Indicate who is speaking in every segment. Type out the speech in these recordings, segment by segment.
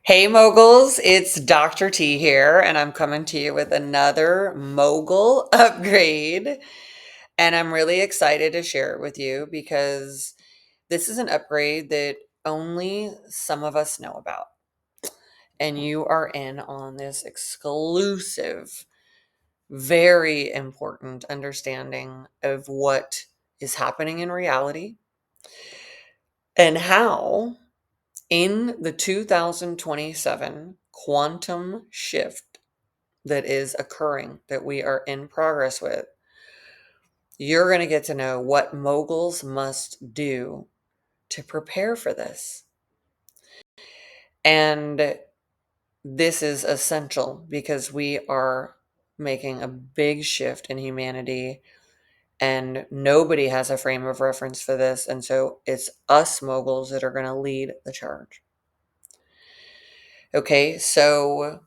Speaker 1: Hey Moguls, it's Dr. T here, and I'm coming to you with another Mogul upgrade. And I'm really excited to share it with you because this is an upgrade that only some of us know about. And you are in on this exclusive, very important understanding of what is happening in reality and how in the 2027 quantum shift that is occurring, that we are in progress with, you're going to get to know what moguls must do to prepare for this. And this is essential because we are making a big shift in humanity and nobody has a frame of reference for this. And so it's us moguls that are going to lead the charge. Okay, so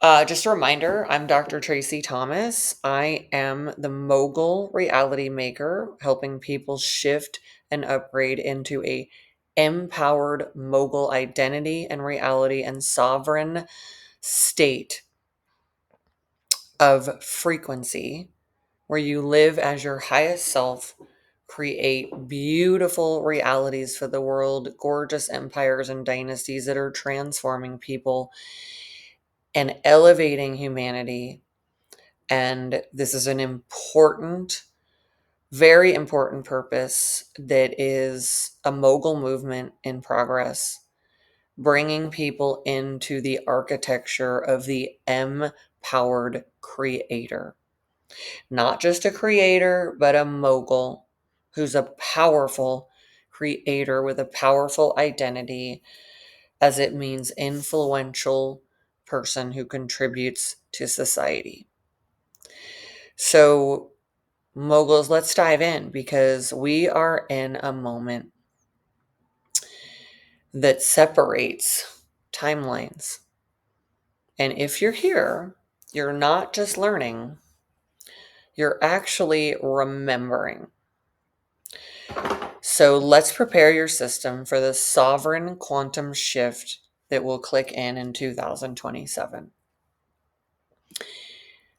Speaker 1: just a reminder, I'm Dr. Tracy Thomas. I am the Mogul reality maker, helping people shift and upgrade into a empowered Mogul identity and reality and sovereign state of frequency where you live as your highest self, create beautiful realities for the world, gorgeous empires and dynasties that are transforming people and elevating humanity. And this is an important, very important purpose that is a mogul movement in progress, bringing people into the architecture of the empowered creator. Not just a creator, but a mogul who's a powerful creator with a powerful identity, as it means influential person who contributes to society. So, moguls, let's dive in because we are in a moment that separates timelines. And if you're here, you're not just learning, you're actually remembering. So let's prepare your system for the sovereign quantum shift that will click in 2027.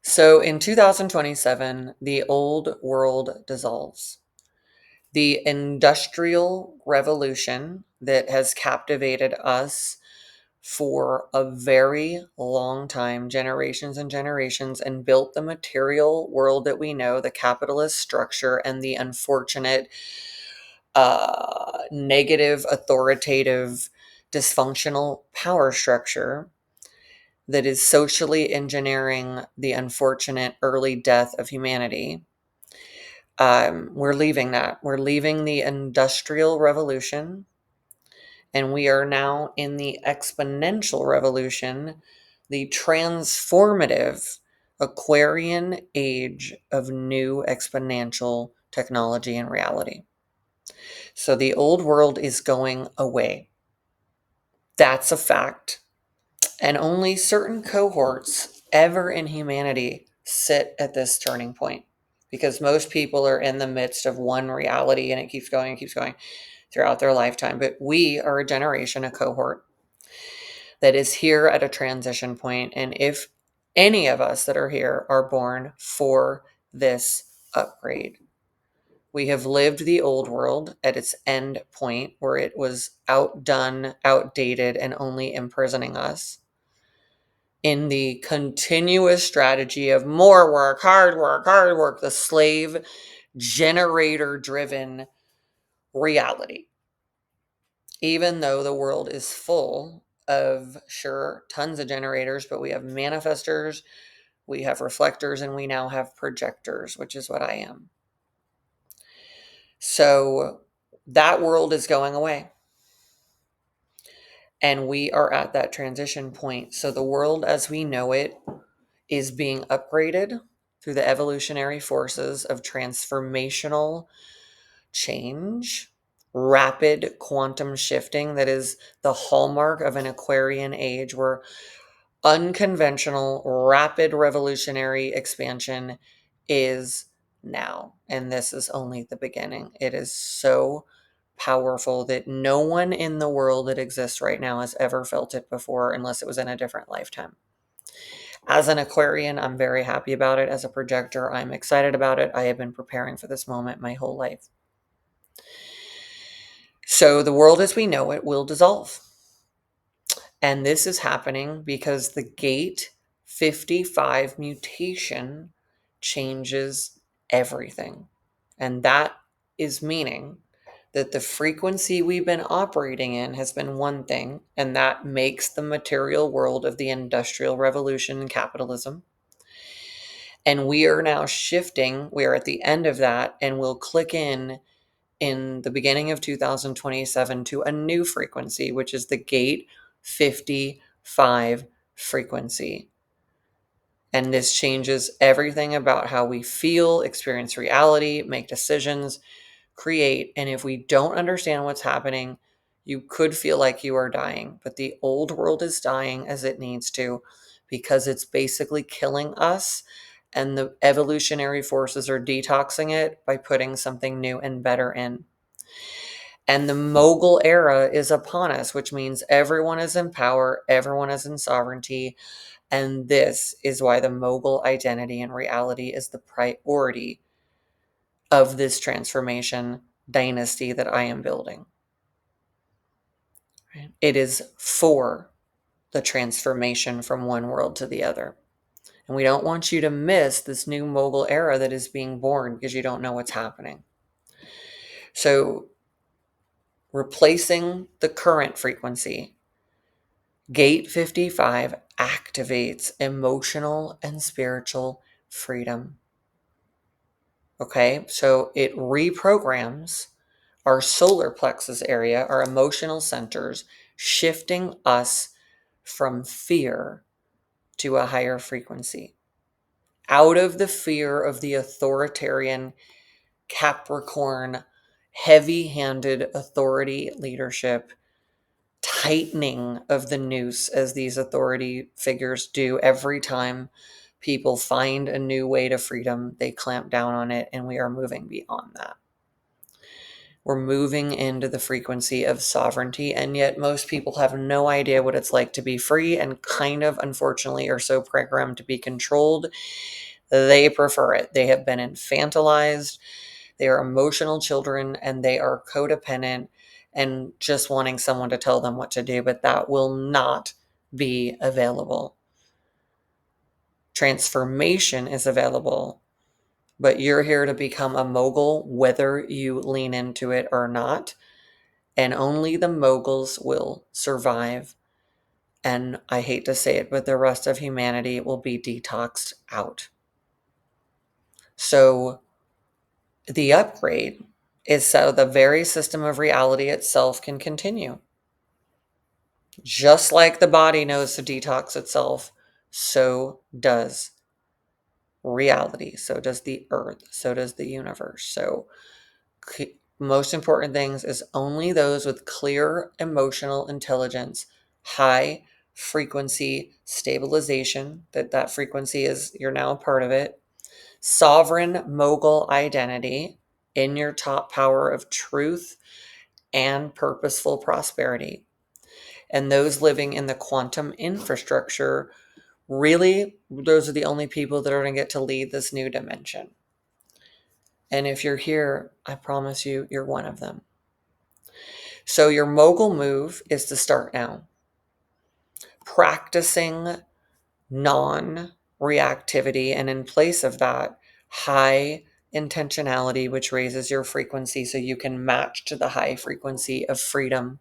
Speaker 1: So in 2027, the old world dissolves. The industrial revolution that has captivated us for a very long time, generations and generations, and built the material world that we know, the capitalist structure, and the unfortunate, negative, authoritative, dysfunctional power structure that is socially engineering the unfortunate early death of humanity. We're leaving that. We're leaving the Industrial Revolution, and we are now in the Exponential Revolution, the transformative Aquarian age of new exponential technology and reality. So the old world is going away. That's a fact. And only certain cohorts ever in humanity sit at this turning point, because most people are in the midst of one reality and it keeps going throughout their lifetime. But we are a generation, a cohort that is here at a transition point. And if any of us that are here are born for this upgrade, we have lived the old world at its end point where it was outdone, outdated, and only imprisoning us in the continuous strategy of more work, hard work, the slave generator driven reality. Even though the world is full of, sure, tons of generators, but we have manifestors, we have reflectors, and we now have projectors, which is what I am. So that world is going away. And we are at that transition point. So the world as we know it is being upgraded through the evolutionary forces of transformational change, rapid quantum shifting that is the hallmark of an Aquarian age, where unconventional, rapid revolutionary expansion is now. And this is only the beginning. It is so powerful that no one in the world that exists right now has ever felt it before, unless it was in a different lifetime. As an Aquarian, I'm very happy about it. As a projector, I'm excited about it. I have been preparing for this moment my whole life. So the world as we know it will dissolve. And this is happening because the gate 55 mutation changes everything. And that is meaning that the frequency we've been operating in has been one thing, and that makes the material world of the Industrial Revolution and capitalism. And we are now shifting, we are at the end of that, and we'll click in the beginning of 2027 to a new frequency, which is the gate 55 frequency. And this changes everything about how we feel, experience reality, make decisions, create. And if we don't understand what's happening, you could feel like you are dying, but the old world is dying as it needs to, because it's basically killing us. And the evolutionary forces are detoxing it by putting something new and better in. And the Mogul era is upon us, which means everyone is in power, everyone is in sovereignty. And this is why the Mogul identity and reality is the priority of this transformation dynasty that I am building. It is for the transformation from one world to the other. And we don't want you to miss this new Mogul era that is being born because you don't know what's happening. So, replacing the current frequency, Gate 55 activates emotional and spiritual freedom. Okay, so it reprograms our solar plexus area, our emotional centers, shifting us from fear to a higher frequency. Out of the fear of the authoritarian Capricorn, heavy handed authority leadership, tightening of the noose as these authority figures do every time people find a new way to freedom, they clamp down on it, and we are moving beyond that. We're moving into the frequency of sovereignty, and yet most people have no idea what it's like to be free and kind of, unfortunately, are so programmed to be controlled. They prefer it. They have been infantilized. They are emotional children, and they are codependent and just wanting someone to tell them what to do, but that will not be available. Transformation is available, but you're here to become a mogul whether you lean into it or not. And only the moguls will survive. And I hate to say it, but the rest of humanity will be detoxed out. So the upgrade is so the very system of reality itself can continue. Just like the body knows to detox itself, so does reality. So does the earth. So does the universe. So most important things is only those with clear emotional intelligence, high frequency stabilization, that frequency is, you're now a part of it, sovereign mogul identity in your top power of truth and purposeful prosperity. And those living in the quantum infrastructure, really, those are the only people that are going to get to lead this new dimension. And if you're here, I promise you, you're one of them. So your mogul move is to start now. Practicing non-reactivity, and in place of that, high intentionality, which raises your frequency so you can match to the high frequency of freedom.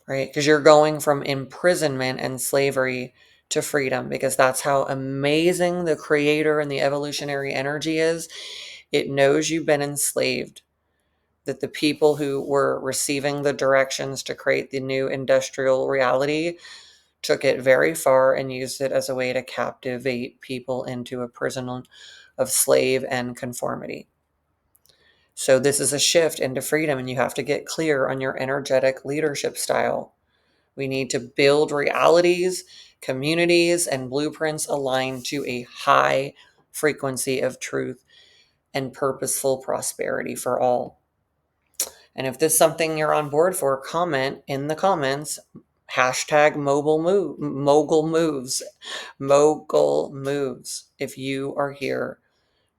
Speaker 1: Right? Because you're going from imprisonment and slavery to freedom, because that's how amazing the creator and the evolutionary energy is. It knows you've been enslaved, that the people who were receiving the directions to create the new industrial reality took it very far and used it as a way to captivate people into a prison of slave and conformity. So this is a shift into freedom, and you have to get clear on your energetic leadership style. We need to build realities, communities, and blueprints aligned to a high frequency of truth and purposeful prosperity for all. And if this is something you're on board for, comment in the comments, hashtag MogulMoves, MogulMoves, if you are here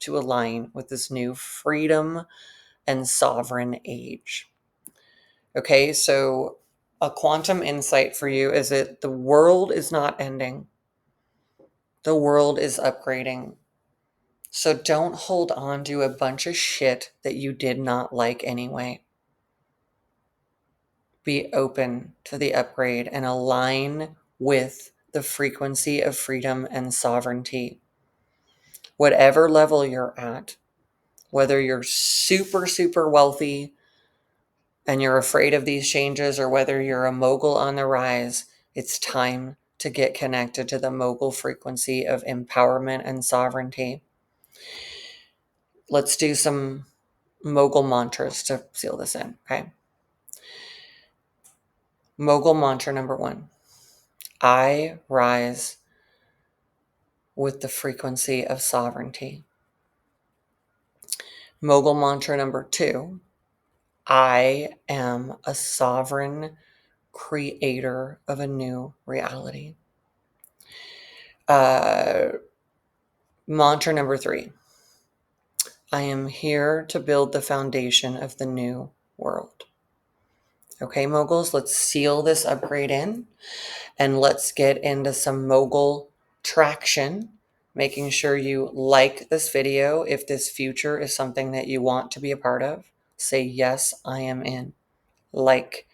Speaker 1: to align with this new freedom and sovereign age. Okay, so a quantum insight for you is that the world is not ending. The world is upgrading. So don't hold on to a bunch of shit that you did not like anyway. Be open to the upgrade and align with the frequency of freedom and sovereignty. Whatever level you're at, whether you're super, super wealthy and you're afraid of these changes, or whether you're a mogul on the rise, it's time to get connected to the mogul frequency of empowerment and sovereignty. Let's do some mogul mantras to seal this in, okay? Mogul mantra number 1. I rise with the frequency of sovereignty. Mogul mantra number 2. I am a sovereign creator of a new reality. Mantra number 3. I am here to build the foundation of the new world. Okay, moguls, let's seal this upgrade in and let's get into some mogul traction, making sure you like this video. If this future is something that you want to be a part of, say, yes, I am in. I like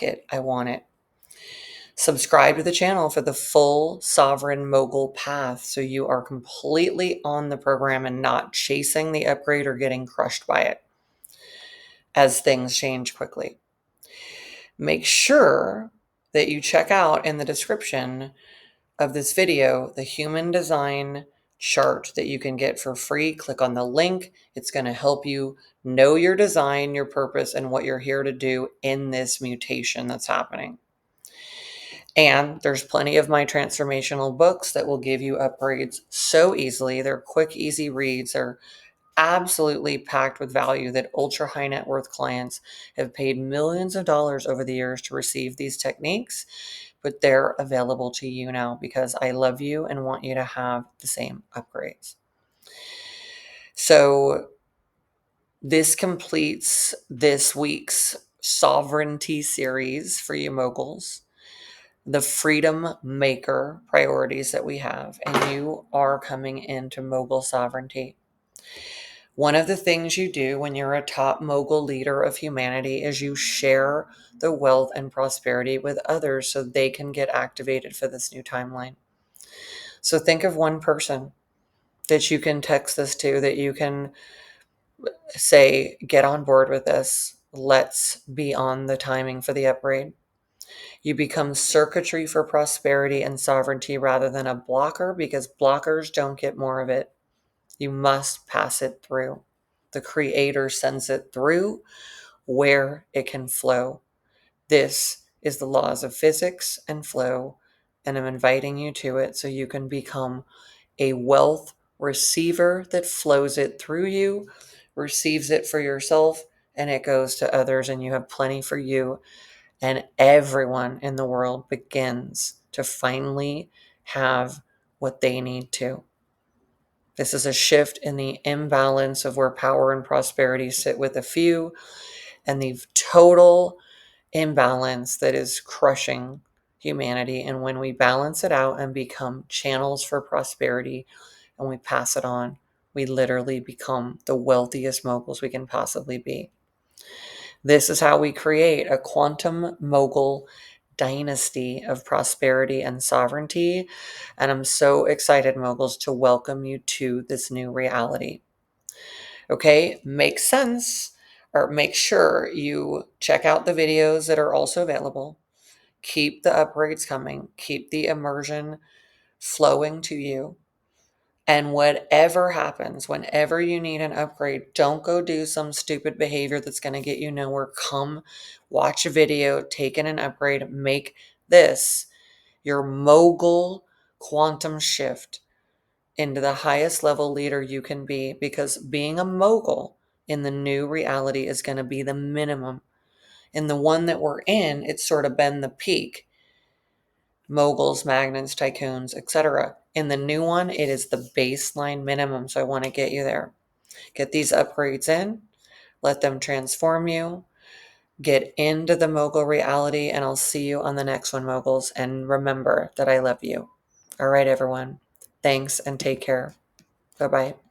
Speaker 1: it, I want it. Subscribe to the channel for the full sovereign mogul path so you are completely on the program and not chasing the upgrade or getting crushed by it as things change quickly. Make sure that you check out in the description of this video the human design chart that you can get for free. Click on the link. It's going to help you know your design, your purpose, and what you're here to do in this mutation that's happening. And there's plenty of my transformational books that will give you upgrades so easily. They're quick, easy reads. They're absolutely packed with value that ultra high net worth clients have paid millions of dollars over the years to receive these techniques, but they're available to you now because I love you and want you to have the same upgrades. So this completes this week's sovereignty series for you moguls, the freedom maker priorities that we have, and you are coming into mogul sovereignty. One of the things you do when you're a top mogul leader of humanity is you share the wealth and prosperity with others so they can get activated for this new timeline. So think of one person that you can text this to, that you can say, get on board with this. Let's be on the timing for the upgrade. You become circuitry for prosperity and sovereignty rather than a blocker, because blockers don't get more of it. You must pass it through. The creator sends it through where it can flow. This is the laws of physics and flow, and I'm inviting you to it so you can become a wealth receiver that flows it through you, receives it for yourself, and it goes to others, and you have plenty for you. And everyone in the world begins to finally have what they need to. This is a shift in the imbalance of where power and prosperity sit with a few, and the total imbalance that is crushing humanity. And when we balance it out and become channels for prosperity and we pass it on, we literally become the wealthiest moguls we can possibly be. This is how we create a quantum mogul dynasty of prosperity and sovereignty. And I'm so excited, moguls, to welcome you to this new reality. Okay, makes sense. Or make sure you check out the videos that are also available. Keep the upgrades coming. Keep the immersion flowing to you. And whatever happens, whenever you need an upgrade, don't go do some stupid behavior that's going to get you nowhere. Come watch a video, take in an upgrade, make this your mogul quantum shift into the highest level leader you can be, because being a mogul in the new reality is going to be the minimum. In the one that we're in, it's sort of been the peak. Moguls, magnates, tycoons, etc. In the new one, it is the baseline minimum. So I want to get you there. Get these upgrades in, let them transform you, get into the Mogul reality, and I'll see you on the next one, Moguls. And remember that I love you. All right, everyone. Thanks and take care. Bye-bye.